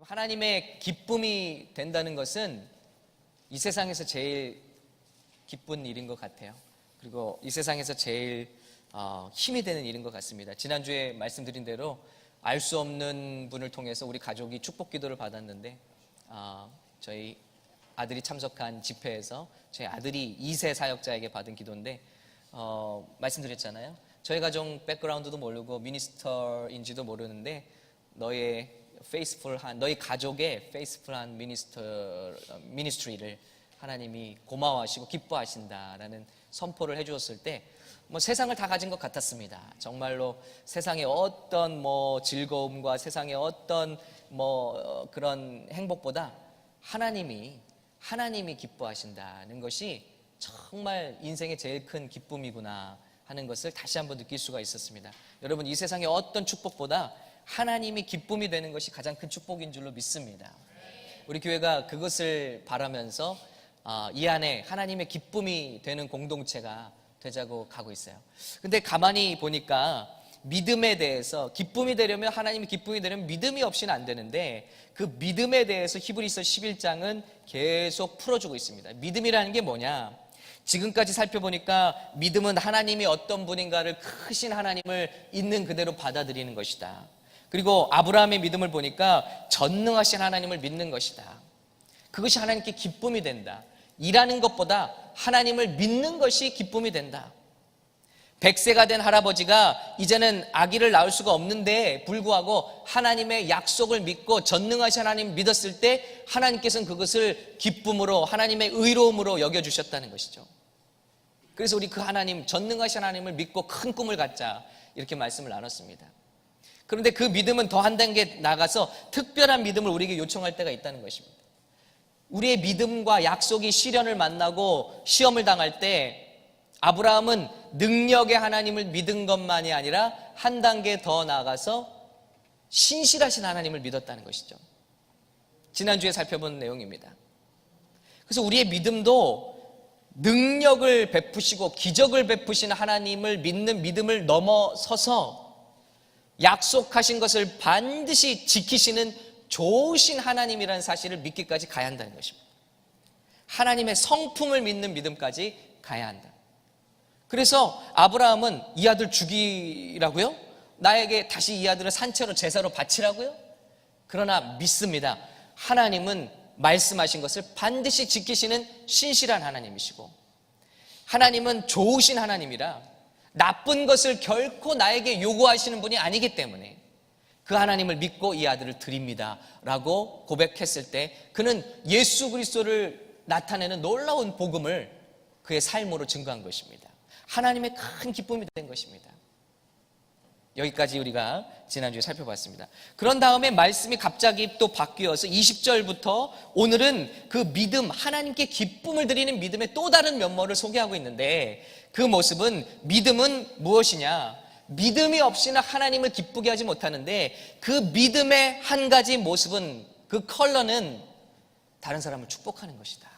하나님의 기쁨이 된다는 것은 이 세상에서 제일 기쁜 일인 것 같아요. 그리고 이 세상에서 제일 힘이 되는 일인 것 같습니다. 지난주에 말씀드린 대로 알 수 없는 분을 통해서 우리 가족이 축복 기도를 받았는데 저희 아들이 참석한 집회에서 저희 아들이 2세 사역자에게 받은 기도인데 말씀드렸잖아요. 저희 가족 백그라운드도 모르고 미니스터인지도 모르는데 너희 가족의 페이스풀한 미니스트리를 하나님이 고마워하시고 기뻐하신다라는 선포를 해주었을 때 세상을 다 가진 것 같았습니다. 정말로 세상의 어떤 즐거움과 세상의 어떤 그런 행복보다 하나님이 기뻐하신다는 것이 정말 인생의 제일 큰 기쁨이구나 하는 것을 다시 한번 느낄 수가 있었습니다. 여러분, 이 세상의 어떤 축복보다 하나님이 기쁨이 되는 것이 가장 큰 축복인 줄로 믿습니다. 우리 교회가 그것을 바라면서 이 안에 하나님의 기쁨이 되는 공동체가 되자고 가고 있어요. 근데 가만히 보니까 믿음에 대해서 기쁨이 되려면, 하나님이 기쁨이 되려면 믿음이 없이는 안 되는데 그 믿음에 대해서 히브리서 11장은 계속 풀어주고 있습니다. 믿음이라는 게 뭐냐? 지금까지 살펴보니까 믿음은 하나님이 어떤 분인가를, 크신 하나님을 있는 그대로 받아들이는 것이다. 그리고 아브라함의 믿음을 보니까 전능하신 하나님을 믿는 것이다. 그것이 하나님께 기쁨이 된다. 일하는 것보다 하나님을 믿는 것이 기쁨이 된다. 100세가 된 할아버지가 이제는 아기를 낳을 수가 없는데 불구하고 하나님의 약속을 믿고 전능하신 하나님을 믿었을 때 하나님께서는 그것을 기쁨으로, 하나님의 의로움으로 여겨주셨다는 것이죠. 그래서 우리 그 하나님, 전능하신 하나님을 믿고 큰 꿈을 갖자, 이렇게 말씀을 나눴습니다. 그런데 그 믿음은 더 한 단계 나가서 특별한 믿음을 우리에게 요청할 때가 있다는 것입니다. 우리의 믿음과 약속이 시련을 만나고 시험을 당할 때 아브라함은 능력의 하나님을 믿은 것만이 아니라 한 단계 더 나아가서 신실하신 하나님을 믿었다는 것이죠. 지난주에 살펴본 내용입니다. 그래서 우리의 믿음도 능력을 베푸시고 기적을 베푸시는 하나님을 믿는 믿음을 넘어서서 약속하신 것을 반드시 지키시는 좋으신 하나님이라는 사실을 믿기까지 가야 한다는 것입니다. 하나님의 성품을 믿는 믿음까지 가야 한다. 그래서 아브라함은 이 아들 죽이라고요? 나에게 다시 이 아들을 산채로 제사로 바치라고요? 그러나 믿습니다. 하나님은 말씀하신 것을 반드시 지키시는 신실한 하나님이시고, 하나님은 좋으신 하나님이라 나쁜 것을 결코 나에게 요구하시는 분이 아니기 때문에 그 하나님을 믿고 이 아들을 드립니다 라고 고백했을 때 그는 예수 그리스도를 나타내는 놀라운 복음을 그의 삶으로 증거한 것입니다. 하나님의 큰 기쁨이 된 것입니다. 여기까지 우리가 지난주에 살펴봤습니다. 그런 다음에 말씀이 갑자기 또 바뀌어서 20절부터 오늘은 그 믿음, 하나님께 기쁨을 드리는 믿음의 또 다른 면모를 소개하고 있는데, 그 모습은, 믿음은 무엇이냐? 믿음이 없이는 하나님을 기쁘게 하지 못하는데 그 믿음의 한 가지 모습은, 그 컬러는 다른 사람을 축복하는 것이다.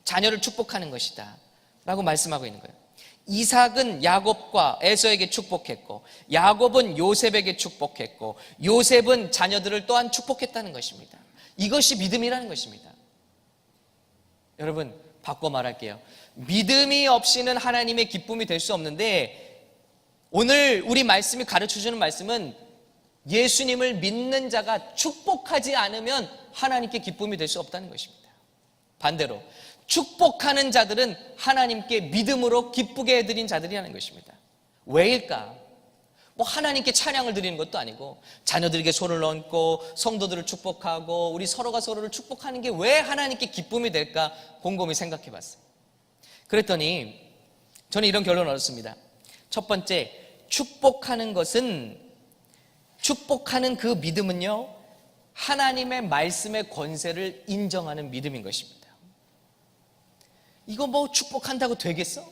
자녀를 축복하는 것이다 라고 말씀하고 있는 거예요. 이삭은 야곱과 에서에게 축복했고, 야곱은 요셉에게 축복했고, 요셉은 자녀들을 또한 축복했다는 것입니다. 이것이 믿음이라는 것입니다. 여러분, 바꿔 말할게요. 믿음이 없이는 하나님의 기쁨이 될 수 없는데, 오늘 우리 말씀이 가르쳐주는 말씀은 예수님을 믿는 자가 축복하지 않으면 하나님께 기쁨이 될 수 없다는 것입니다. 반대로 축복하는 자들은 하나님께 믿음으로 기쁘게 해드린 자들이라는 것입니다. 왜일까? 하나님께 찬양을 드리는 것도 아니고, 자녀들에게 손을 얹고 성도들을 축복하고 우리 서로가 서로를 축복하는 게 왜 하나님께 기쁨이 될까 곰곰이 생각해 봤어요. 그랬더니 저는 이런 결론을 얻었습니다. 첫 번째, 축복하는 그 믿음은요, 하나님의 말씀의 권세를 인정하는 믿음인 것입니다. 이거 축복한다고 되겠어?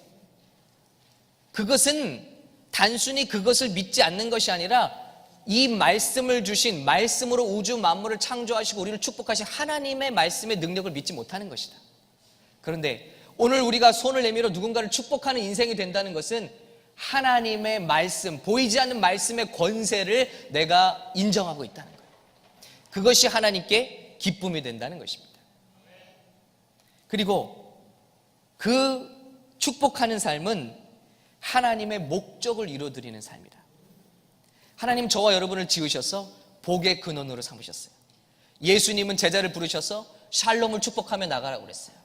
그것은 단순히 그것을 믿지 않는 것이 아니라 이 말씀을 주신, 말씀으로 우주 만물을 창조하시고 우리를 축복하신 하나님의 말씀의 능력을 믿지 못하는 것이다. 그런데 오늘 우리가 손을 내밀어 누군가를 축복하는 인생이 된다는 것은 하나님의 말씀, 보이지 않는 말씀의 권세를 내가 인정하고 있다는 거예요. 그것이 하나님께 기쁨이 된다는 것입니다. 그리고 그 축복하는 삶은 하나님의 목적을 이루어드리는 삶이다. 하나님 저와 여러분을 지으셔서 복의 근원으로 삼으셨어요. 예수님은 제자를 부르셔서 샬롬을 축복하며 나가라고 그랬어요.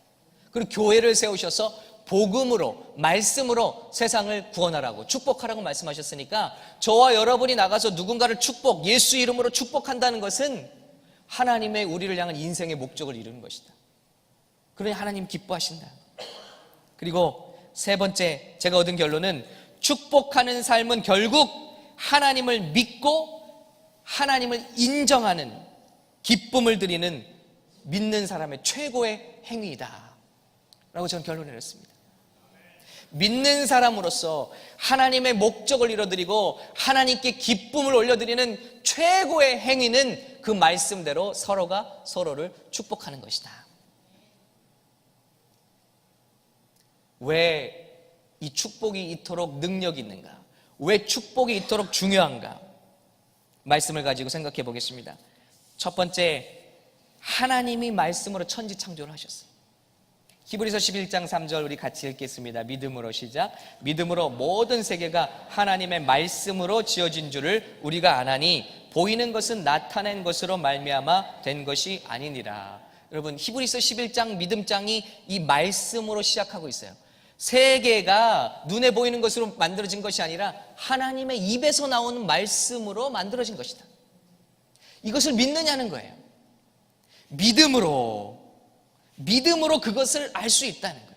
그리고 교회를 세우셔서 복음으로, 말씀으로 세상을 구원하라고, 축복하라고 말씀하셨으니까 저와 여러분이 나가서 누군가를 축복, 예수 이름으로 축복한다는 것은 하나님의 우리를 향한 인생의 목적을 이루는 것이다. 그러니 하나님 기뻐하신다. 그리고 세 번째 제가 얻은 결론은 축복하는 삶은 결국 하나님을 믿고 하나님을 인정하는, 기쁨을 드리는 믿는 사람의 최고의 행위이다 라고 저는 결론을 내렸습니다. 믿는 사람으로서 하나님의 목적을 이뤄드리고 하나님께 기쁨을 올려드리는 최고의 행위는 그 말씀대로 서로가 서로를 축복하는 것이다. 왜 이 축복이 이토록 능력이 있는가? 왜 축복이 이토록 중요한가? 말씀을 가지고 생각해 보겠습니다. 첫 번째, 하나님이 말씀으로 천지 창조를 하셨어요. 히브리서 11장 3절 우리 같이 읽겠습니다. 믿음으로 시작. 믿음으로 모든 세계가 하나님의 말씀으로 지어진 줄을 우리가 아나니 보이는 것은 나타낸 것으로 말미암아 된 것이 아니니라. 여러분, 히브리서 11장 믿음장이 이 말씀으로 시작하고 있어요. 세계가 눈에 보이는 것으로 만들어진 것이 아니라 하나님의 입에서 나오는 말씀으로 만들어진 것이다. 이것을 믿느냐는 거예요. 믿음으로 그것을 알 수 있다는 거예요.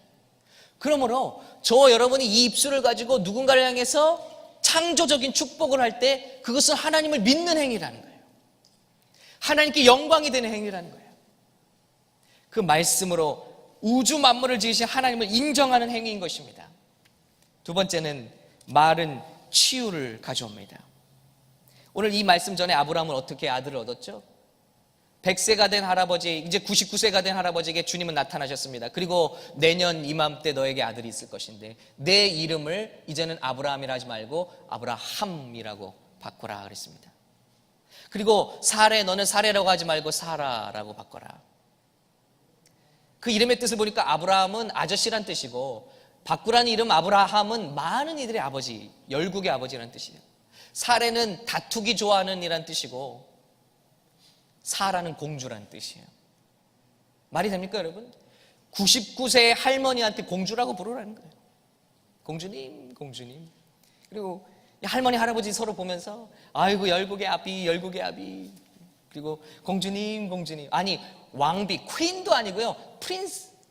그러므로 저와 여러분이 이 입술을 가지고 누군가를 향해서 창조적인 축복을 할 때 그것은 하나님을 믿는 행위라는 거예요. 하나님께 영광이 되는 행위라는 거예요. 그 말씀으로 우주 만물을 지으신 하나님을 인정하는 행위인 것입니다. 두 번째는 말은 치유를 가져옵니다. 오늘 이 말씀 전에 아브라함은 어떻게 아들을 얻었죠? 100세가 된 할아버지, 이제 99세가 된 할아버지에게 주님은 나타나셨습니다. 그리고 내년 이맘때 너에게 아들이 있을 것인데 내 이름을 이제는 아브라함이라 하지 말고 아브라함이라고 바꾸라 그랬습니다. 그리고 사레, 너는 사레라고 하지 말고 사라라고 바꿔라. 그 이름의 뜻을 보니까 아브라함은 아저씨란 뜻이고 바꾸라는 이름 아브라함은 많은 이들의 아버지, 열국의 아버지라는 뜻이에요. 사레는 다투기 좋아하는 이란 뜻이고 사라는 공주라는 뜻이에요. 말이 됩니까 여러분? 99세의 할머니한테 공주라고 부르라는 거예요. 공주님, 공주님. 그리고 할머니, 할아버지 서로 보면서 아이고 열국의 아비, 열국의 아비. 그리고 공주님, 공주님. 아니 왕비, 퀸도 아니고요.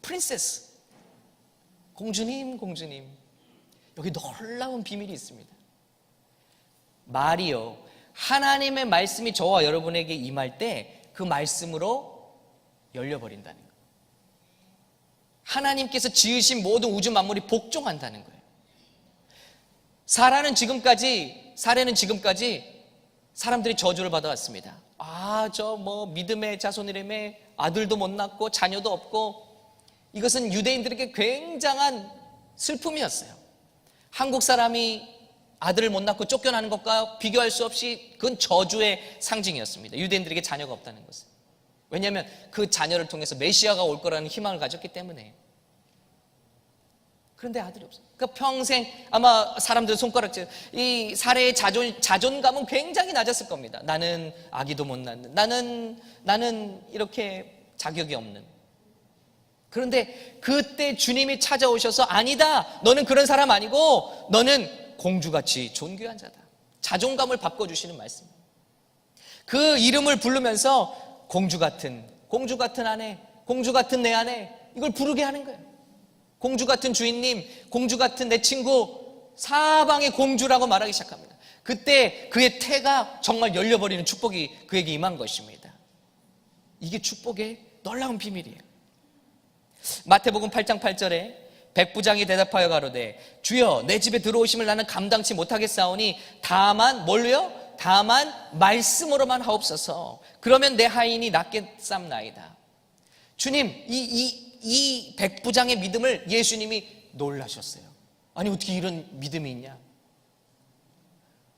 프린세스. 공주님, 공주님. 여기 놀라운 비밀이 있습니다. 말이요, 하나님의 말씀이 저와 여러분에게 임할 때 그 말씀으로 열려버린다는 거예요. 하나님께서 지으신 모든 우주 만물이 복종한다는 거예요. 사례는 지금까지 사람들이 저주를 받아왔습니다. 저 믿음의 자손이라며 아들도 못 낳고 자녀도 없고, 이것은 유대인들에게 굉장한 슬픔이었어요. 한국 사람이 아들을 못 낳고 쫓겨나는 것과 비교할 수 없이 그건 저주의 상징이었습니다. 유대인들에게 자녀가 없다는 것은. 왜냐하면 그 자녀를 통해서 메시아가 올 거라는 희망을 가졌기 때문에. 그런데 아들이 없어요. 그러니까 평생 아마 사람들 손가락질, 이 사례의 자존감은 굉장히 낮았을 겁니다. 나는 아기도 못 낳는, 나는 이렇게 자격이 없는. 그런데 그때 주님이 찾아오셔서 아니다, 너는 그런 사람 아니고 너는 공주같이 존귀한 자다. 자존감을 바꿔주시는 말씀. 그 이름을 부르면서 공주 같은 아내, 공주 같은 내 아내, 이걸 부르게 하는 거예요. 공주 같은 주인님, 공주 같은 내 친구, 사방의 공주라고 말하기 시작합니다. 그때 그의 태가 정말 열려버리는 축복이 그에게 임한 것입니다. 이게 축복의 놀라운 비밀이에요. 마태복음 8장 8절에 백부장이 대답하여 가로되 주여 내 집에 들어오심을 나는 감당치 못하겠사오니 다만 뭘로요? 다만 말씀으로만 하옵소서. 그러면 내 하인이 낫겠삼나이다. 주님, 이 백부장의 믿음을 예수님이 놀라셨어요. 아니 어떻게 이런 믿음이 있냐?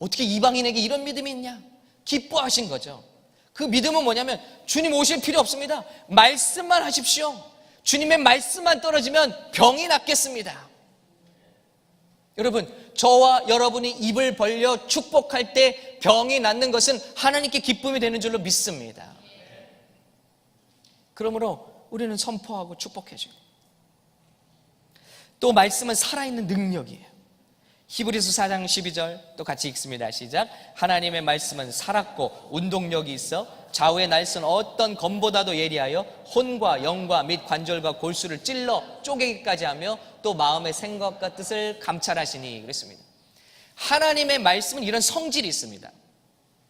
어떻게 이방인에게 이런 믿음이 있냐? 기뻐하신 거죠. 그 믿음은 뭐냐면 주님 오실 필요 없습니다. 말씀만 하십시오. 주님의 말씀만 떨어지면 병이 낫겠습니다. 여러분, 저와 여러분이 입을 벌려 축복할 때 병이 낫는 것은 하나님께 기쁨이 되는 줄로 믿습니다. 그러므로 우리는 선포하고 축복해줘요. 또 말씀은 살아있는 능력이에요. 히브리서 4장 12절 또 같이 읽습니다. 시작. 하나님의 말씀은 살았고 운동력이 있어 좌우의 날선 어떤 검보다도 예리하여 혼과 영과 및 관절과 골수를 찔러 쪼개기까지 하며 또 마음의 생각과 뜻을 감찰하시니 그랬습니다. 하나님의 말씀은 이런 성질이 있습니다.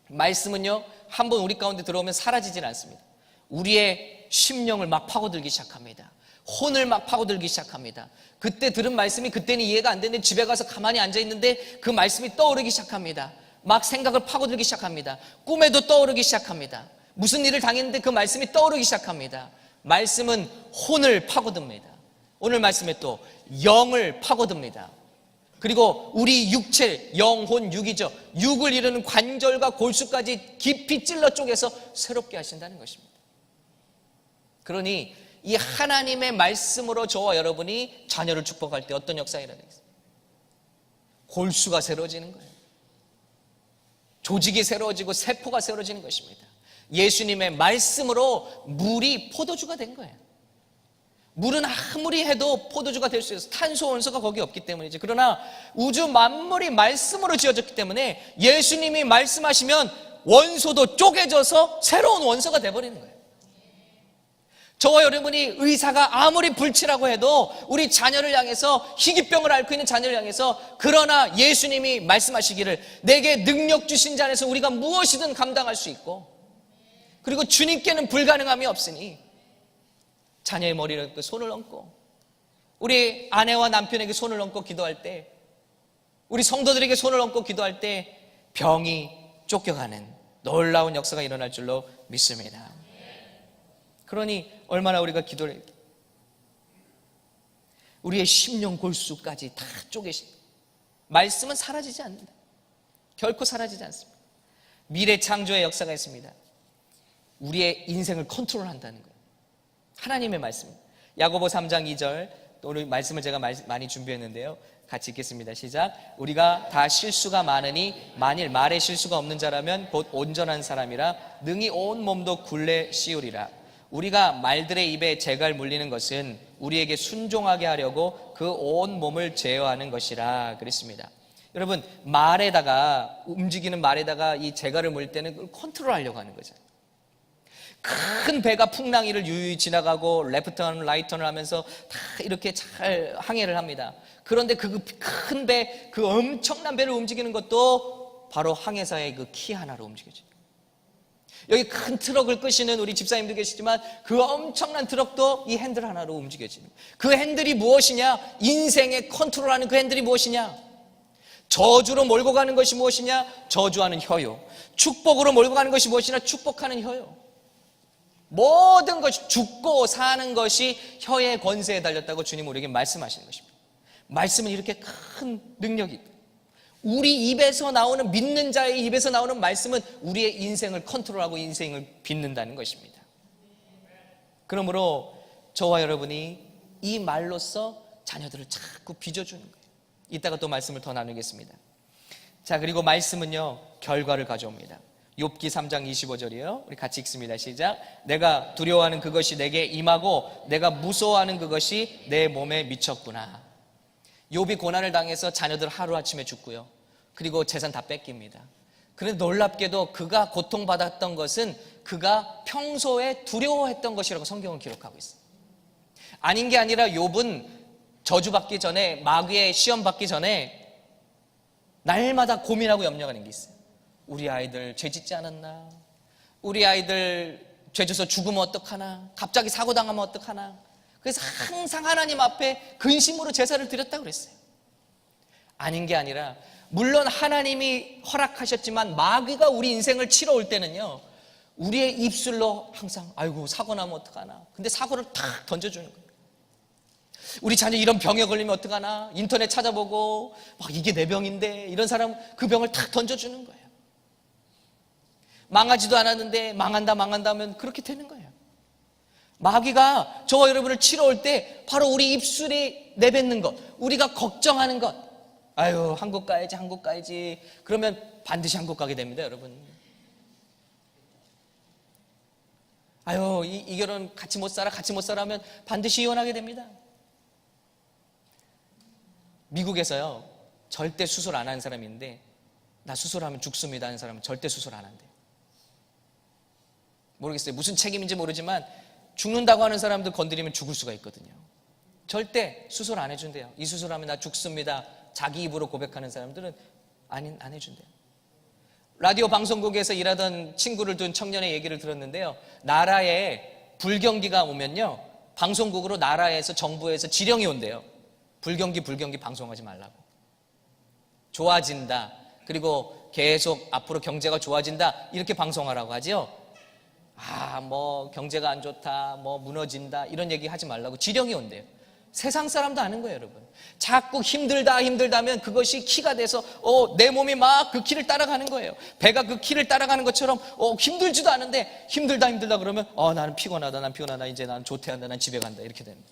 말씀은요, 한번 우리 가운데 들어오면 사라지진 않습니다. 우리의 심령을 막 파고들기 시작합니다. 혼을 막 파고들기 시작합니다. 그때 들은 말씀이 그때는 이해가 안 되는데 집에 가서 가만히 앉아있는데 그 말씀이 떠오르기 시작합니다. 막 생각을 파고들기 시작합니다. 꿈에도 떠오르기 시작합니다. 무슨 일을 당했는데 그 말씀이 떠오르기 시작합니다. 말씀은 혼을 파고듭니다. 오늘 말씀에 또 영을 파고듭니다. 그리고 우리 육체, 영혼, 육이죠. 육을 이루는 관절과 골수까지 깊이 찔러 쪼개서 새롭게 하신다는 것입니다. 그러니 이 하나님의 말씀으로 저와 여러분이 자녀를 축복할 때 어떤 역사가 일어나겠습니까? 골수가 새로워지는 거예요. 조직이 새로워지고 세포가 새로워지는 것입니다. 예수님의 말씀으로 물이 포도주가 된 거예요. 물은 아무리 해도 포도주가 될 수 있어요. 탄소 원소가 거기 없기 때문이지. 그러나 우주 만물이 말씀으로 지어졌기 때문에 예수님이 말씀하시면 원소도 쪼개져서 새로운 원소가 돼버리는 거예요. 저와 여러분이 의사가 아무리 불치라고 해도 우리 자녀를 향해서, 희귀병을 앓고 있는 자녀를 향해서, 그러나 예수님이 말씀하시기를 내게 능력 주신 자 안에서 우리가 무엇이든 감당할 수 있고, 그리고 주님께는 불가능함이 없으니 자녀의 머리를 손을 얹고, 우리 아내와 남편에게 손을 얹고 기도할 때, 우리 성도들에게 손을 얹고 기도할 때 병이 쫓겨가는 놀라운 역사가 일어날 줄로 믿습니다. 그러니 얼마나 우리가 기도를 해요. 우리의 심령 골수까지 다 쪼개십니다. 말씀은 사라지지 않는다. 결코 사라지지 않습니다. 미래 창조의 역사가 있습니다. 우리의 인생을 컨트롤한다는 거예요. 하나님의 말씀. 야고보 3장 2절, 또 오늘 말씀을 제가 많이 준비했는데요. 같이 읽겠습니다. 시작. 우리가 다 실수가 많으니 만일 말에 실수가 없는 자라면 곧 온전한 사람이라 능히 온 몸도 굴레 씌우리라. 우리가 말들의 입에 재갈 물리는 것은 우리에게 순종하게 하려고 그 온 몸을 제어하는 것이라 그랬습니다. 여러분, 말에다가, 움직이는 말에다가 이 재갈을 물릴 때는 그걸 컨트롤하려고 하는 거죠. 큰 배가 풍랑이를 유유히 지나가고 레프트턴, 라이턴을 하면서 다 이렇게 잘 항해를 합니다. 그런데 그 큰 배, 그 엄청난 배를 움직이는 것도 바로 항해사의 그 키 하나로 움직여져요. 여기 큰 트럭을 끄시는 우리 집사님도 계시지만 그 엄청난 트럭도 이 핸들 하나로 움직여지는, 그 핸들이 무엇이냐? 인생의 컨트롤하는 그 핸들이 무엇이냐? 저주로 몰고 가는 것이 무엇이냐? 저주하는 혀요. 축복으로 몰고 가는 것이 무엇이냐? 축복하는 혀요. 모든 것이, 죽고 사는 것이 혀의 권세에 달렸다고 주님 우리에게 말씀하시는 것입니다. 말씀은 이렇게 큰 능력이 있다. 우리 입에서 나오는, 믿는 자의 입에서 나오는 말씀은 우리의 인생을 컨트롤하고 인생을 빚는다는 것입니다. 그러므로 저와 여러분이 이 말로써 자녀들을 자꾸 빚어주는 거예요. 이따가 또 말씀을 더 나누겠습니다. 자, 그리고 말씀은요, 결과를 가져옵니다. 욥기 3장 25절이에요. 우리 같이 읽습니다. 시작. 내가 두려워하는 그것이 내게 임하고 내가 무서워하는 그것이 내 몸에 미쳤구나. 욥이 고난을 당해서 자녀들 하루아침에 죽고요. 그리고 재산 다 뺏깁니다. 그런데 놀랍게도 그가 고통받았던 것은 그가 평소에 두려워했던 것이라고 성경은 기록하고 있어요. 아닌 게 아니라 욥은 저주받기 전에, 마귀의 시험 받기 전에 날마다 고민하고 염려하는 게 있어요. 우리 아이들 죄 짓지 않았나? 우리 아이들 죄 져서 죽으면 어떡하나? 갑자기 사고 당하면 어떡하나? 그래서 항상 하나님 앞에 근심으로 제사를 드렸다고 그랬어요. 아닌 게 아니라, 물론 하나님이 허락하셨지만 마귀가 우리 인생을 치러 올 때는요, 우리의 입술로 항상 아이고 사고 나면 어떡하나? 근데 사고를 탁 던져주는 거예요. 우리 자녀 이런 병에 걸리면 어떡하나? 인터넷 찾아보고 막 이게 내 병인데, 이런 사람 그 병을 탁 던져주는 거예요. 망하지도 않았는데 망한다 하면 그렇게 되는 거예요. 마귀가 저와 여러분을 치러 올 때 바로 우리 입술이 내뱉는 것, 우리가 걱정하는 것. 아유, 한국 가야지. 그러면 반드시 한국 가게 됩니다, 여러분. 아유, 이 결혼 같이 못 살아 하면 반드시 이혼하게 됩니다. 미국에서요, 절대 수술 안 하는 사람이 있는데, 나 수술하면 죽습니다 하는 사람은 절대 수술 안 한대요. 모르겠어요. 무슨 책임인지 모르지만 죽는다고 하는 사람들 건드리면 죽을 수가 있거든요. 절대 수술 안 해준대요. 이 수술하면 나 죽습니다. 자기 입으로 고백하는 사람들은 안 해준대요. 라디오 방송국에서 일하던 친구를 둔 청년의 얘기를 들었는데요. 나라에 불경기가 오면요, 방송국으로 나라에서 정부에서 지령이 온대요. 불경기 방송하지 말라고. 좋아진다. 그리고 계속 앞으로 경제가 좋아진다. 이렇게 방송하라고 하지요. 뭐 경제가 안 좋다, 뭐 무너진다, 이런 얘기 하지 말라고 지령이 온대요. 세상 사람도 아는 거예요, 여러분. 자꾸 힘들다면 그것이 키가 돼서 내 몸이 막 그 키를 따라가는 거예요. 배가 그 키를 따라가는 것처럼 힘들지도 않은데 힘들다 그러면 나는 피곤하다, 이제 난 조퇴한다, 난 집에 간다, 이렇게 됩니다.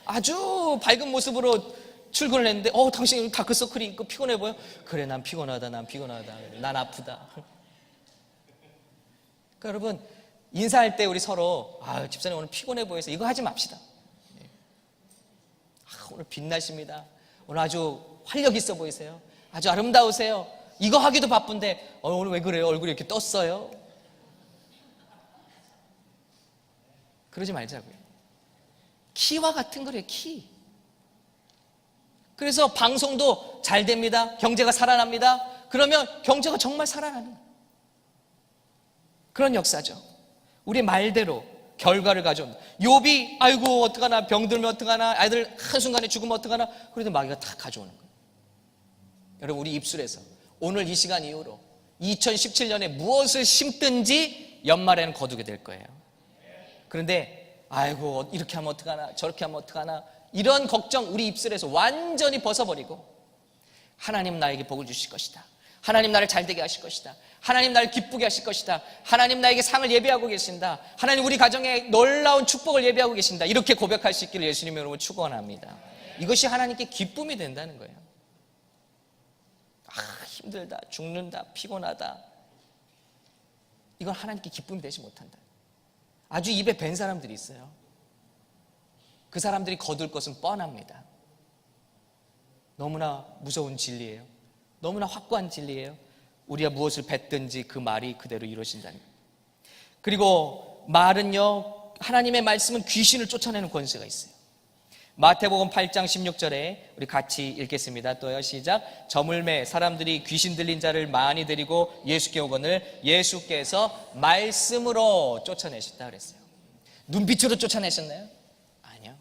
아주 밝은 모습으로 출근을 했는데 당신 다크서클이 있고 피곤해 보여? 그래, 난 피곤하다, 난 아프다. 그러니까 여러분, 인사할 때 우리 서로 집사님 오늘 피곤해 보여서 이거 하지 맙시다. 오늘 빛나십니다. 오늘 아주 활력 있어 보이세요. 아주 아름다우세요. 이거 하기도 바쁜데 오늘 왜 그래요? 얼굴이 이렇게 떴어요? 그러지 말자고요. 키와 같은 거래요, 키. 그래서 방송도 잘 됩니다. 경제가 살아납니다. 그러면 경제가 정말 살아나는 그런 역사죠. 우리 말대로 결과를 가져온다. 욥이 아이고 어떡하나, 병들면 어떡하나, 아이들 한순간에 죽으면 어떡하나, 그래도 마귀가 다 가져오는 거예요. 여러분, 우리 입술에서 오늘 이 시간 이후로 2017년에 무엇을 심든지 연말에는 거두게 될 거예요. 그런데 아이고 이렇게 하면 어떡하나, 저렇게 하면 어떡하나, 이런 걱정 우리 입술에서 완전히 벗어버리고, 하나님 나에게 복을 주실 것이다. 하나님 나를 잘되게 하실 것이다. 하나님 나를 기쁘게 하실 것이다. 하나님 나에게 상을 예비하고 계신다. 하나님 우리 가정에 놀라운 축복을 예비하고 계신다. 이렇게 고백할 수 있기를 예수님 이름으로 축원합니다. 이것이 하나님께 기쁨이 된다는 거예요. 힘들다, 죽는다, 피곤하다, 이건 하나님께 기쁨이 되지 못한다. 아주 입에 밴 사람들이 있어요. 그 사람들이 거둘 것은 뻔합니다. 너무나 무서운 진리예요. 너무나 확고한 진리예요. 우리가 무엇을 뱉든지 그 말이 그대로 이루어진다는 거예요. 그리고 말은요, 하나님의 말씀은 귀신을 쫓아내는 권세가 있어요. 마태복음 8장 16절에 우리 같이 읽겠습니다. 또요, 시작. 저물매 사람들이 귀신 들린 자를 많이 데리고 예수께 오거늘 예수께서 말씀으로 쫓아내셨다 그랬어요. 눈빛으로 쫓아내셨나요? 아니요.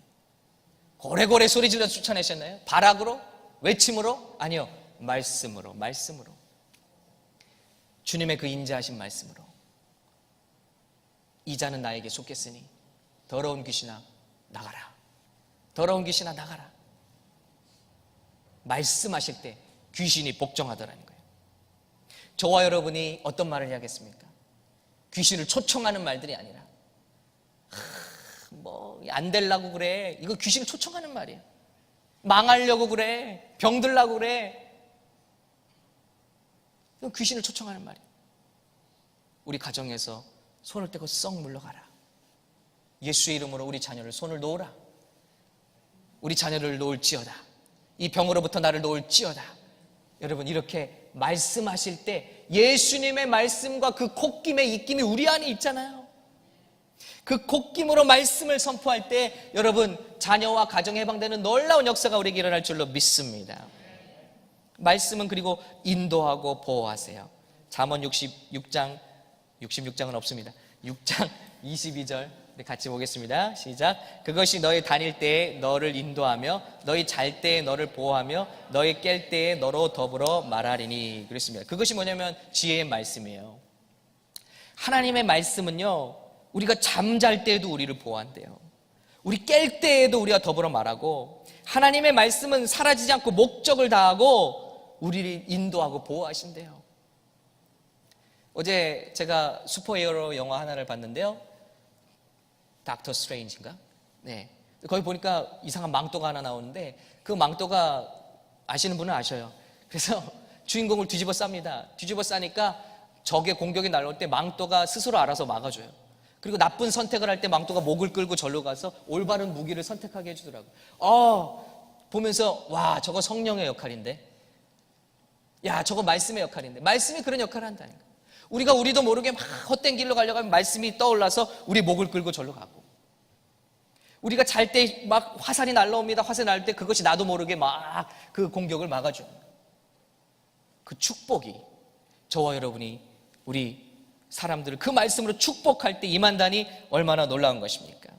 고래고래 소리질러 쫓아내셨나요? 발악으로? 외침으로? 아니요. 말씀으로. 주님의 그 인자하신 말씀으로. 이 자는 나에게 속겠으니 더러운 귀신아 나가라. 더러운 귀신아 나가라. 말씀하실 때 귀신이 복종하더라는 거예요. 저와 여러분이 어떤 말을 해야겠습니까? 귀신을 초청하는 말들이 아니라 뭐 안 되려고 그래, 이거 귀신을 초청하는 말이에요. 망하려고 그래, 병들려고 그래, 이건 귀신을 초청하는 말이에요. 우리 가정에서 손을 떼고 썩 물러가라. 예수의 이름으로 우리 자녀를 손을 놓으라. 우리 자녀를 놓을지어다. 이 병으로부터 나를 놓을지어다. 여러분, 이렇게 말씀하실 때 예수님의 말씀과 그 콧김의 입김이 우리 안에 있잖아요. 그 콧김으로 말씀을 선포할 때 여러분, 자녀와 가정에 해방되는 놀라운 역사가 우리에게 일어날 줄로 믿습니다. 말씀은 그리고 인도하고 보호하세요. 잠언 66장은 없습니다. 6장 22절 같이 보겠습니다. 시작. 그것이 너희 다닐 때에 너를 인도하며 너희 잘 때에 너를 보호하며 너희 깰 때에 너로 더불어 말하리니. 그랬습니다. 그것이 뭐냐면 지혜의 말씀이에요. 하나님의 말씀은요, 우리가 잠잘 때에도 우리를 보호한대요. 우리 깰 때에도 우리가 더불어 말하고, 하나님의 말씀은 사라지지 않고 목적을 다하고 우리를 인도하고 보호하신대요. 어제 제가 슈퍼히어로 영화 하나를 봤는데요. 닥터 스트레인지인가? 네. 거기 보니까 이상한 망토가 하나 나오는데 그 망토가 아시는 분은 아셔요. 그래서 주인공을 뒤집어 쌉니다. 뒤집어 싸니까 적의 공격이 날아올 때 망토가 스스로 알아서 막아줘요. 그리고 나쁜 선택을 할 때 망토가 목을 끌고 절로 가서 올바른 무기를 선택하게 해주더라고요. 보면서 와, 저거 성령의 역할인데, 야, 저거 말씀의 역할인데, 말씀이 그런 역할을 한다는 거예요. 우리도 모르게 막 헛된 길로 가려고 하면 말씀이 떠올라서 우리 목을 끌고 절로 가고, 우리가 잘 때 막 화살이 날라옵니다. 화살이 날릴 때 그것이 나도 모르게 막 그 공격을 막아주는 그 축복이 저와 여러분이 우리 사람들을 그 말씀으로 축복할 때 임한다니 얼마나 놀라운 것입니까?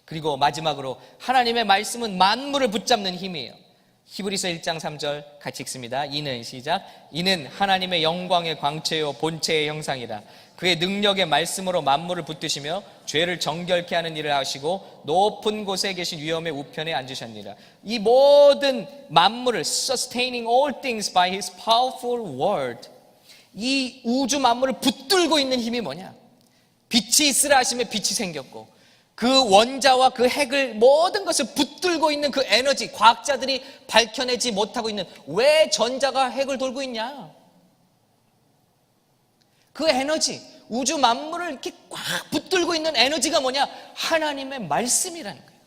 그리고 마지막으로 하나님의 말씀은 만물을 붙잡는 힘이에요. 히브리서 1장 3절 같이 읽습니다. 이는 시작. 이는 하나님의 영광의 광채요 본체의 형상이라. 그의 능력의 말씀으로 만물을 붙드시며 죄를 정결케 하는 일을 하시고 높은 곳에 계신 위엄의 우편에 앉으셨느니라. 이 모든 만물을 sustaining all things by his powerful word. 이 우주 만물을 붙들고 있는 힘이 뭐냐? 빛이 있으라 하시며 빛이 생겼고, 그 원자와 그 핵을 모든 것을 붙들고 있는 그 에너지, 과학자들이 밝혀내지 못하고 있는, 왜 전자가 핵을 돌고 있냐? 그 에너지, 우주 만물을 이렇게 꽉 붙들고 있는 에너지가 뭐냐? 하나님의 말씀이라는 거예요.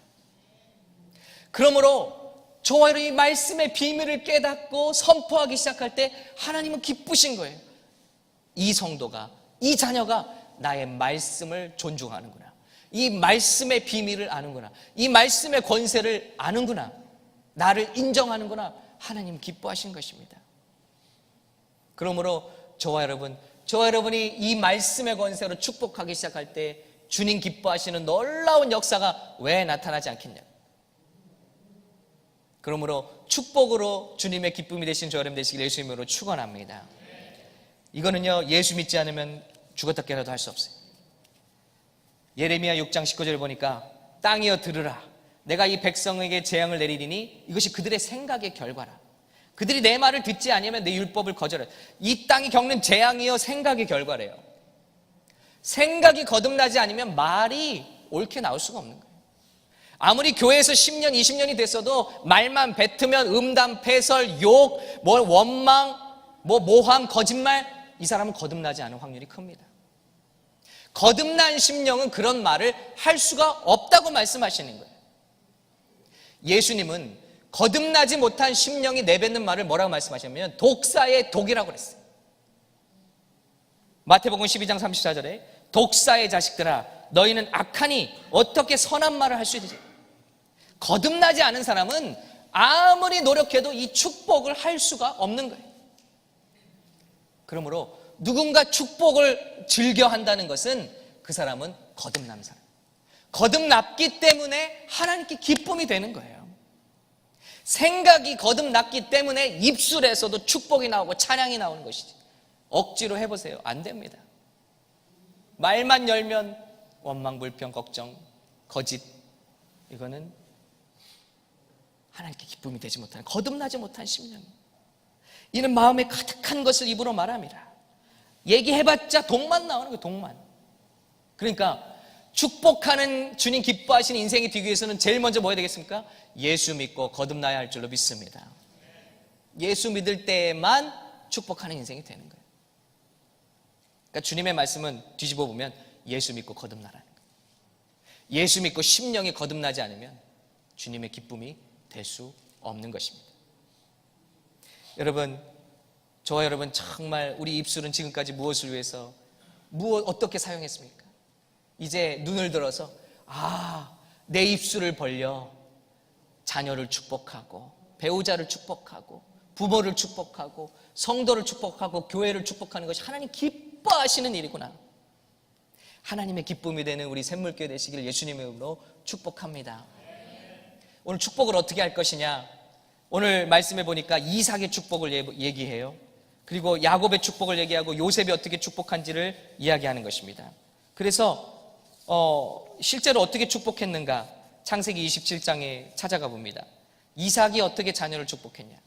그러므로 저와 이 말씀의 비밀을 깨닫고 선포하기 시작할 때 하나님은 기쁘신 거예요. 이 성도가, 이 자녀가 나의 말씀을 존중하는구나. 이 말씀의 비밀을 아는구나. 이 말씀의 권세를 아는구나. 나를 인정하는구나. 하나님 기뻐하신 것입니다. 그러므로 저와 여러분이 이 말씀의 권세로 축복하기 시작할 때 주님 기뻐하시는 놀라운 역사가 왜 나타나지 않겠냐. 그러므로 축복으로 주님의 기쁨이 되신 저 여러분 되시길 예수 이름으로 축원합니다. 이거는요, 예수 믿지 않으면 죽었다 깨라도 할 수 없어요. 예레미야 6장 19절 보니까 땅이여 들으라. 내가 이 백성에게 재앙을 내리리니 이것이 그들의 생각의 결과라. 그들이 내 말을 듣지 아니하면 내 율법을 거절해. 이 땅이 겪는 재앙이여 생각의 결과래요. 생각이 거듭나지 않으면 말이 옳게 나올 수가 없는 거예요. 아무리 교회에서 10년, 20년이 됐어도 말만 뱉으면 음담, 패설, 욕, 원망, 모함, 거짓말, 이 사람은 거듭나지 않을 확률이 큽니다. 거듭난 심령은 그런 말을 할 수가 없다고 말씀하시는 거예요. 예수님은 거듭나지 못한 심령이 내뱉는 말을 뭐라고 말씀하셨냐면 독사의 독이라고 그랬어요. 마태복음 12장 34절에 독사의 자식들아 너희는 악하니 어떻게 선한 말을 할 수 있지? 거듭나지 않은 사람은 아무리 노력해도 이 축복을 할 수가 없는 거예요. 그러므로 누군가 축복을 즐겨 한다는 것은 그 사람은 거듭난 사람. 거듭났기 때문에 하나님께 기쁨이 되는 거예요. 생각이 거듭났기 때문에 입술에서도 축복이 나오고 찬양이 나오는 것이지. 억지로 해보세요. 안 됩니다. 말만 열면 원망, 불평, 걱정, 거짓, 이거는 하나님께 기쁨이 되지 못하는, 거듭나지 못한 심령. 이는 마음에 가득한 것을 입으로 말함이라. 얘기해봤자 독만 나오는 거예요. 독만. 그러니까 축복하는 주님 기뻐하시는 인생이 되기 위해서는 제일 먼저 뭐 해야 되겠습니까? 예수 믿고 거듭나야 할 줄로 믿습니다. 예수 믿을 때만 축복하는 인생이 되는 거예요. 그러니까 주님의 말씀은 뒤집어 보면 예수 믿고 거듭나라는 거예요. 예수 믿고 심령이 거듭나지 않으면 주님의 기쁨이 될 수 없는 것입니다. 여러분, 저와 여러분 정말 우리 입술은 지금까지 무엇을 위해서 어떻게 사용했습니까? 이제 눈을 들어서 내 입술을 벌려 자녀를 축복하고 배우자를 축복하고 부모를 축복하고 성도를 축복하고 교회를 축복하는 것이 하나님 기뻐하시는 일이구나. 하나님의 기쁨이 되는 우리 샘물교회 되시기를 예수님의 이름으로 축복합니다. 오늘 축복을 어떻게 할 것이냐? 오늘 말씀해 보니까 이삭의 축복을 얘기해요. 그리고 야곱의 축복을 얘기하고 요셉이 어떻게 축복한지를 이야기하는 것입니다. 그래서 실제로 어떻게 축복했는가? 창세기 27장에 찾아가 봅니다. 이삭이 어떻게 자녀를 축복했냐?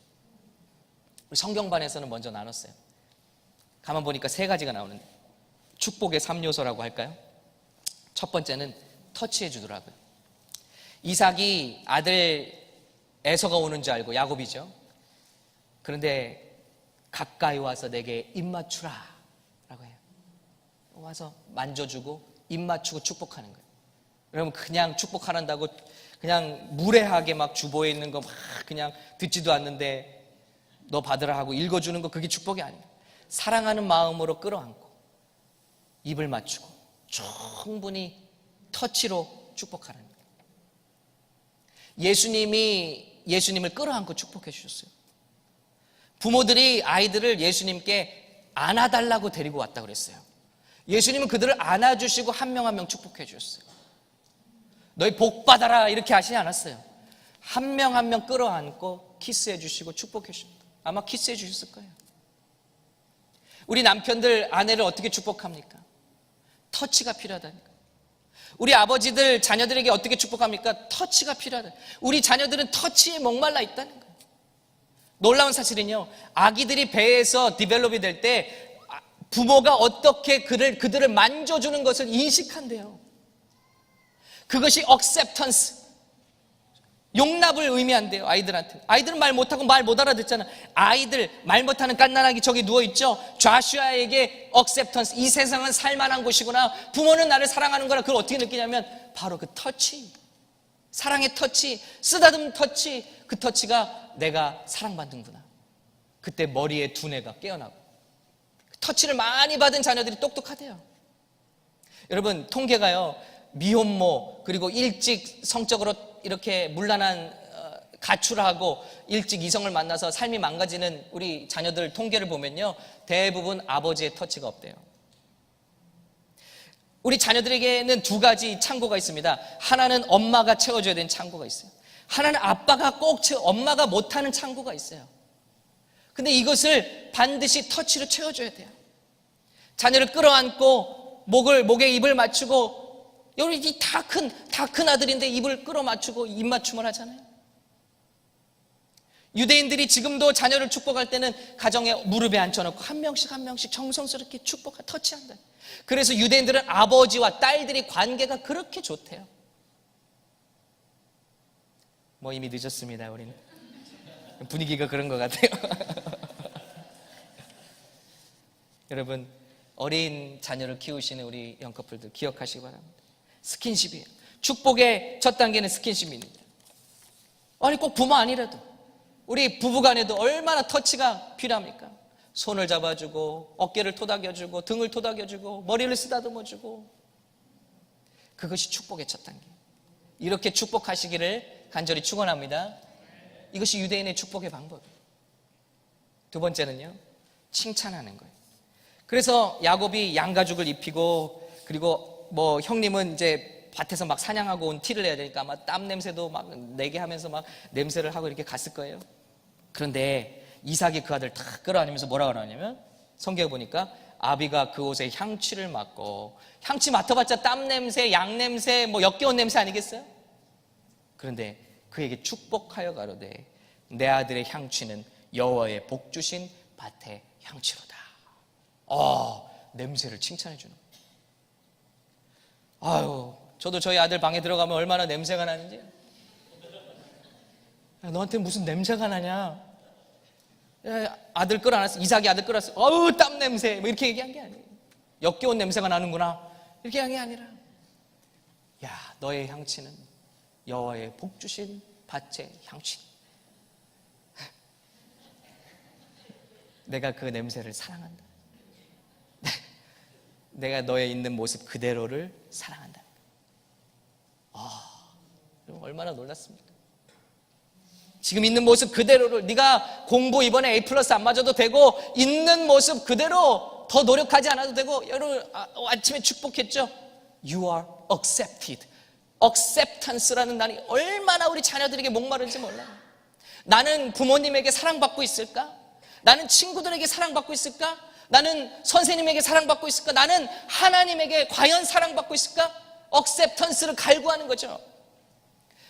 우리 성경반에서는 먼저 나눴어요. 가만 보니까 세 가지가 나오는데 축복의 3요소라고 할까요? 첫 번째는 터치해 주더라고요. 이삭이 아들 에서가 오는 줄 알고, 야곱이죠. 그런데 가까이 와서 내게 입 맞추라 라고 해요. 와서 만져주고 입 맞추고 축복하는 거예요. 여러분, 그냥 축복하란다고 그냥 무례하게 막 주보에 있는 거 막 그냥 듣지도 않는데 너 받으라 하고 읽어주는 거, 그게 축복이 아니에요. 사랑하는 마음으로 끌어안고 입을 맞추고 충분히 터치로 축복하는 거예요. 예수님을 끌어안고 축복해 주셨어요. 부모들이 아이들을 예수님께 안아달라고 데리고 왔다고 그랬어요. 예수님은 그들을 안아주시고 한 명 한 명 축복해 주셨어요. 너희 복 받아라 이렇게 하시지 않았어요. 한 명 한 명 끌어안고 키스해 주시고 축복해 주셨어요. 아마 키스해 주셨을 거예요. 우리 남편들 아내를 어떻게 축복합니까? 터치가 필요하다니까. 우리 아버지들 자녀들에게 어떻게 축복합니까? 터치가 필요하다. 우리 자녀들은 터치에 목말라 있다는 거예요. 놀라운 사실은요, 아기들이 배에서 디벨롭이 될 때 부모가 어떻게 그들을 만져주는 것을 인식한대요. 그것이 acceptance, 용납을 의미한대요. 아이들한테. 아이들은 말 못하고 말 못 알아듣잖아. 아이들 말 못하는 갓난아기 저기 누워있죠. 좌슈아에게 acceptance, 이 세상은 살만한 곳이구나, 부모는 나를 사랑하는 거라. 그걸 어떻게 느끼냐면 바로 그 터치, 사랑의 터치, 쓰다듬 터치, 그 터치가 내가 사랑받는구나. 그때 머리에 두뇌가 깨어나고. 터치를 많이 받은 자녀들이 똑똑하대요. 여러분, 통계가요, 미혼모 그리고 일찍 성적으로 이렇게 문란한 가출하고 일찍 이성을 만나서 삶이 망가지는 우리 자녀들 통계를 보면요, 대부분 아버지의 터치가 없대요. 우리 자녀들에게는 두 가지 창고가 있습니다. 하나는 엄마가 채워줘야 되는 창고가 있어요. 하나는 아빠가 꼭 엄마가 못하는 창고가 있어요. 근데 이것을 반드시 터치로 채워줘야 돼요. 자녀를 끌어안고 목에 입을 맞추고, 여기 다 큰 아들인데 입을 끌어 맞추고 입 맞춤을 하잖아요. 유대인들이 지금도 자녀를 축복할 때는 가정에 무릎에 앉혀놓고 한 명씩 한 명씩 정성스럽게 터치한다. 그래서 유대인들은 아버지와 딸들이 관계가 그렇게 좋대요. 뭐 이미 늦었습니다. 우리는 분위기가 그런 것 같아요. 여러분, 어린 자녀를 키우시는 우리 영커플들 기억하시기 바랍니다. 스킨십이에요. 축복의 첫 단계는 스킨십입니다. 아니 꼭 부모 아니라도 우리 부부간에도 얼마나 터치가 필요합니까? 손을 잡아주고 어깨를 토닥여주고 등을 토닥여주고 머리를 쓰다듬어주고, 그것이 축복의 첫 단계. 이렇게 축복하시기를 간절히 축원합니다. 이것이 유대인의 축복의 방법이에요. 두 번째는요, 칭찬하는 거예요. 그래서 야곱이 양가죽을 입히고, 그리고 뭐 형님은 이제 밭에서 막 사냥하고 온 티를 내야 되니까 아마 땀 냄새도 막 내게 하면서 막 냄새를 하고 이렇게 갔을 거예요. 그런데 이삭이 그 아들 다 끌어안으면서 뭐라고 하냐면, 성경에 보니까 아비가 그 옷에 향취를 맡고, 향취 맡아봤자 땀 냄새, 양 냄새, 뭐 역겨운 냄새 아니겠어요? 그런데 그에게 축복하여 가로되 내 아들의 향취는 여호와의 복 주신 밭의 향취로다. 냄새를 칭찬해 주는 거예요. 아유, 저도 저희 아들 방에 들어가면 얼마나 냄새가 나는지. 야, 너한테 무슨 냄새가 나냐? 야, 아들 끌어안았어. 이삭이 아들 끌어안았어. 어우, 땀 냄새. 뭐 이렇게 얘기한 게 아니에요. 역겨운 냄새가 나는구나, 이렇게 한 게 아니라, 야, 너의 향취는 여호와의 복 주신 밭의 향취. 내가 그 냄새를 사랑한다. 내가 너의 있는 모습 그대로를 사랑한다. 얼마나 놀랐습니까? 지금 있는 모습 그대로를, 네가 공부 이번에 A+ 안 맞아도 되고 있는 모습 그대로 더 노력하지 않아도 되고. 여러분 아침에 축복했죠? You are accepted. acceptance라는 단이 얼마나 우리 자녀들에게 목마른지 몰라요. 나는 부모님에게 사랑받고 있을까? 나는 친구들에게 사랑받고 있을까? 나는 선생님에게 사랑받고 있을까? 나는 하나님에게 과연 사랑받고 있을까? acceptance를 갈구하는 거죠.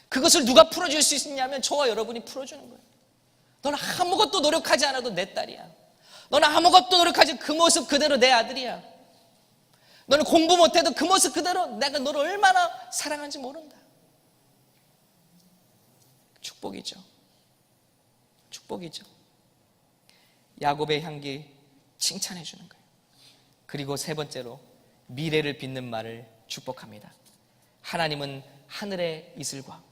그것을 누가 풀어줄 수 있냐면 저와 여러분이 풀어주는 거예요. 너는 아무것도 노력하지 않아도 내 딸이야. 너는 아무것도 노력하지, 그 모습 그대로 내 아들이야. 너는 공부 못해도 그 모습 그대로 내가 너를 얼마나 사랑하는지 모른다. 축복이죠. 축복이죠. 야곱의 향기 칭찬해 주는 거예요. 그리고 세 번째로 미래를 빚는 말을 축복합니다. 하나님은 하늘의 이슬과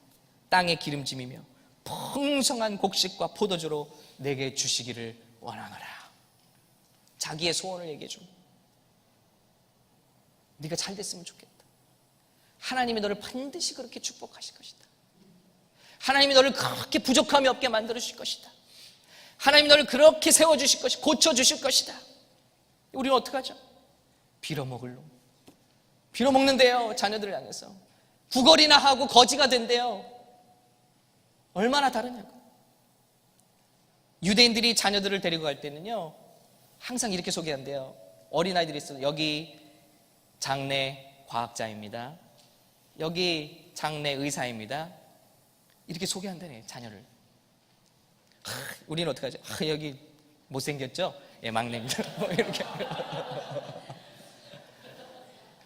땅의 기름짐이며 풍성한 곡식과 포도주로 내게 주시기를 원하노라. 자기의 소원을 얘기해 줍니다. 네가 잘 됐으면 좋겠다. 하나님이 너를 반드시 그렇게 축복하실 것이다. 하나님이 너를 그렇게 부족함이 없게 만들어 주실 것이다. 하나님이 너를 그렇게 세워주실 것이다. 고쳐주실 것이다. 우리는 어떡하죠? 빌어먹을 놈. 빌어먹는데요. 자녀들을 향해서 구걸이나 하고 거지가 된대요. 얼마나 다르냐고. 유대인들이 자녀들을 데리고 갈 때는요, 항상 이렇게 소개한대요. 어린아이들이 있어요. 여기 장래 과학자입니다. 여기 장래 의사입니다. 이렇게 소개한다네, 자녀를. 우리는 어떡하죠? 여기 못생겼죠? 예, 막내입니다. 뭐 이렇게.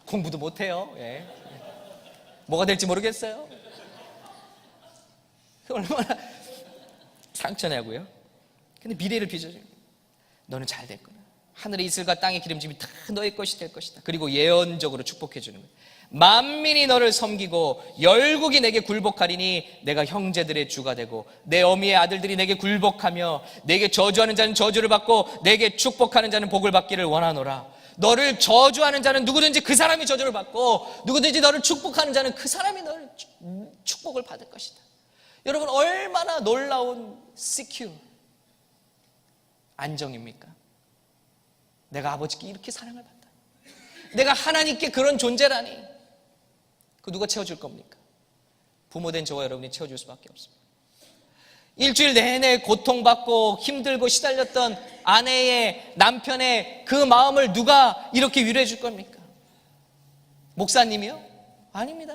공부도 못해요. 예. 뭐가 될지 모르겠어요. 얼마나 상처냐고요? 근데 미래를 빚어줘요. 너는 잘 될 거야. 하늘의 이슬과 땅의 기름짐이 다 너의 것이 될 것이다. 그리고 예언적으로 축복해 주는 거예요. 만민이 너를 섬기고 열국이 내게 굴복하리니 내가 형제들의 주가 되고 내 어미의 아들들이 내게 굴복하며 내게 저주하는 자는 저주를 받고 내게 축복하는 자는 복을 받기를 원하노라. 너를 저주하는 자는 누구든지 그 사람이 저주를 받고 누구든지 너를 축복하는 자는 그 사람이 너를 축복을 받을 것이다. 여러분, 얼마나 놀라운 secure 안정입니까? 내가 아버지께 이렇게 사랑을 받다. 내가 하나님께 그런 존재라니. 그 누가 채워줄 겁니까? 부모된 저와 여러분이 채워줄 수밖에 없습니다. 일주일 내내 고통받고 힘들고 시달렸던 아내의, 남편의 그 마음을 누가 이렇게 위로해 줄 겁니까? 목사님이요? 아닙니다.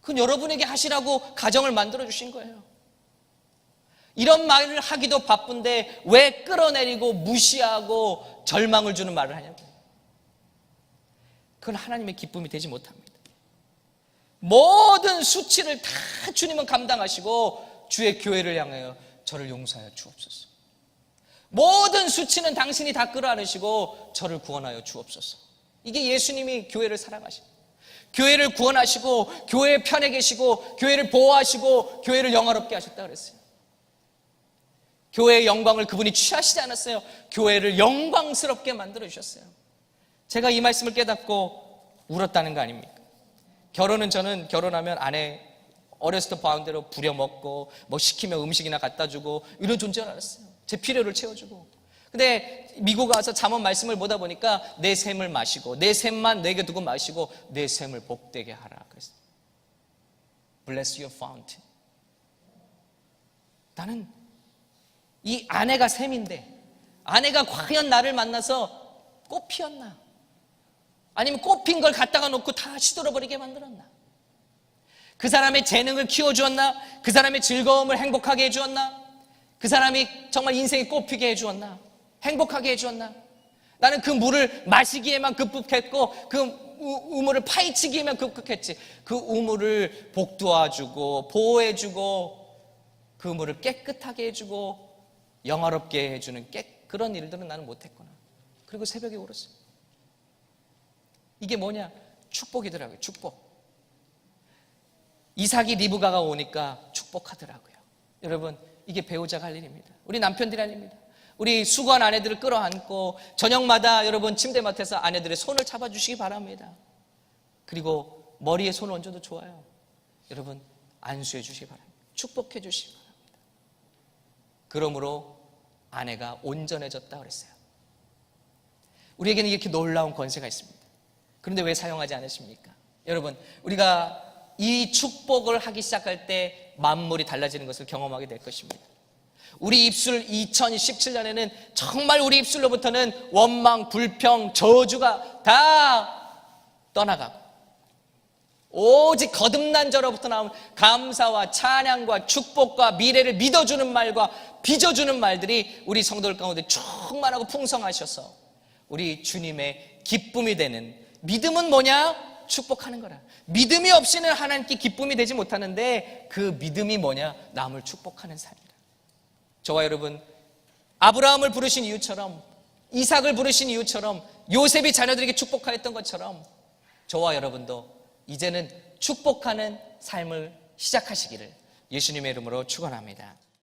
그건 여러분에게 하시라고 가정을 만들어 주신 거예요. 이런 말을 하기도 바쁜데 왜 끌어내리고 무시하고 절망을 주는 말을 하냐고요. 그건 하나님의 기쁨이 되지 못합니다. 모든 수치를 다 주님은 감당하시고 주의 교회를 향하여 저를 용서하여 주옵소서. 모든 수치는 당신이 다 끌어안으시고 저를 구원하여 주옵소서. 이게 예수님이 교회를 사랑하십니다. 교회를 구원하시고 교회 편에 계시고 교회를 보호하시고 교회를 영화롭게 하셨다 그랬어요. 교회의 영광을 그분이 취하시지 않았어요. 교회를 영광스럽게 만들어 주셨어요. 제가 이 말씀을 깨닫고 울었다는 거 아닙니까? 저는 결혼하면 아내 어렸을 때 봐온 대로 부려먹고 뭐 시키면 음식이나 갖다 주고 이런 존재를 알았어요. 제 필요를 채워주고. 근데 미국 와서 잠언 말씀을 보다 보니까 내 샘을 마시고 내 샘만 내게 두고 마시고 내 샘을 복되게 하라 그랬어요. Bless your fountain. 나는 이 아내가 샘인데 아내가 과연 나를 만나서 꽃 피웠나? 아니면 꽃 핀 걸 갖다가 놓고 다 시들어버리게 만들었나? 그 사람의 재능을 키워주었나? 그 사람의 즐거움을 행복하게 해주었나? 그 사람이 정말 인생이 꽃피게 해주었나? 행복하게 해주었나? 나는 그 물을 마시기에만 급급했고 그 우물을 파헤치기에만 급급했지. 그 우물을 복도와주고 보호해주고 그 물을 깨끗하게 해주고 영화롭게 해주는 그런 일들은 나는 못했구나. 그리고 새벽에 울었어요. 이게 뭐냐? 축복이더라고요. 축복. 이삭이 리브가가 오니까 축복하더라고요. 여러분, 이게 배우자가 할 일입니다. 우리 남편들이 할 일입니다. 우리 수고한 아내들을 끌어안고 저녁마다 여러분 침대맡에서 아내들의 손을 잡아주시기 바랍니다. 그리고 머리에 손을 얹어도 좋아요. 여러분, 안수해 주시기 바랍니다. 축복해 주시기 바랍니다. 그러므로 아내가 온전해졌다 그랬어요. 우리에게는 이렇게 놀라운 권세가 있습니다. 그런데 왜 사용하지 않으십니까? 여러분, 우리가 이 축복을 하기 시작할 때 만물이 달라지는 것을 경험하게 될 것입니다. 우리 입술 2017년에는 정말 우리 입술로부터는 원망, 불평, 저주가 다 떠나가고 오직 거듭난 자로부터 나온 감사와 찬양과 축복과 미래를 믿어주는 말과 빚어주는 말들이 우리 성도들 가운데 충만하고 풍성하셔서 우리 주님의 기쁨이 되는 믿음은 뭐냐? 축복하는 거라. 믿음이 없이는 하나님께 기쁨이 되지 못하는데 그 믿음이 뭐냐? 남을 축복하는 삶이라. 저와 여러분, 아브라함을 부르신 이유처럼, 이삭을 부르신 이유처럼, 요셉이 자녀들에게 축복하였던 것처럼 저와 여러분도 이제는 축복하는 삶을 시작하시기를 예수님의 이름으로 축원합니다.